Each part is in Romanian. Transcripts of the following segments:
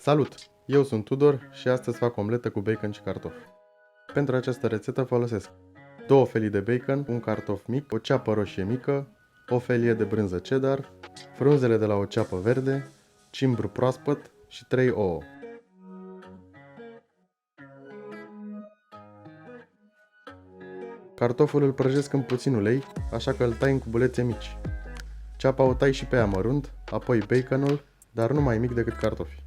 Salut! Eu sunt Tudor și astăzi fac omletă cu bacon și cartofi. Pentru această rețetă folosesc 2 felii de bacon, un cartof mic, o ceapă roșie mică, o felie de brânză cheddar, frunzele de la o ceapă verde, cimbru proaspăt și 3 ouă. Cartoful îl prăjesc în puțin ulei, așa că îl tai în cubulețe mici. Ceapa o tai și pe ea mărunt, apoi baconul, dar nu mai mic decât cartofii.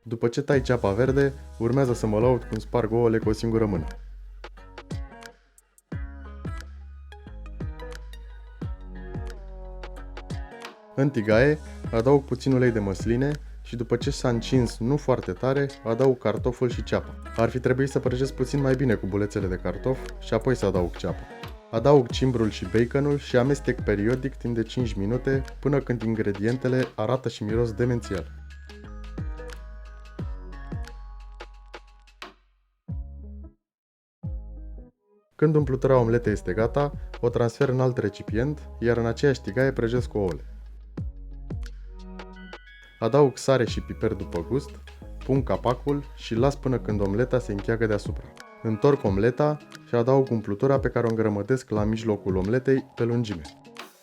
După ce tai ceapa verde, urmează să mă laud cum sparg ouăle cu o singură mână. În tigaie, adaug puțin ulei de măsline și după ce s-a încins nu foarte tare, adaug cartoful și ceapa. Ar fi trebuit să prăjesc puțin mai bine cu bulețele de cartof și apoi să adaug ceapa. Adaug cimbrul și baconul și amestec periodic timp de 5 minute până când ingredientele arată și miros demențial. Când umplutura omletei este gata, o transfer în alt recipient, iar în aceeași tigaie prăjesc ouăle. Adaug sare și piper după gust, pun capacul și las până când omleta se încheagă deasupra. Întorc omleta și adaug umplutura pe care o îngrămădesc la mijlocul omletei pe lungime.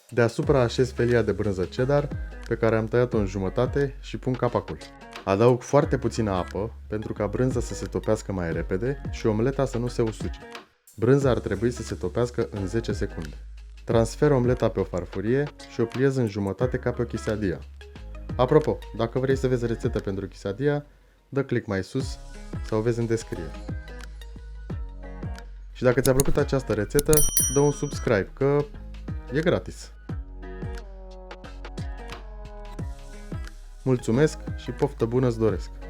Deasupra așez felia de brânză cheddar, pe care am tăiat-o în jumătate și pun capacul. Adaug foarte puțină apă, pentru ca brânza să se topească mai repede și omleta să nu se usuce. Brânza ar trebui să se topească în 10 secunde. Transfer omleta pe o farfurie și o pliez în jumătate ca pe o quesadilla. Apropo, dacă vrei să vezi rețetă pentru quesadilla, dă click mai sus sau vezi în descriere. Și dacă ți-a plăcut această rețetă, dă un subscribe, că e gratis. Mulțumesc și poftă bună îți doresc!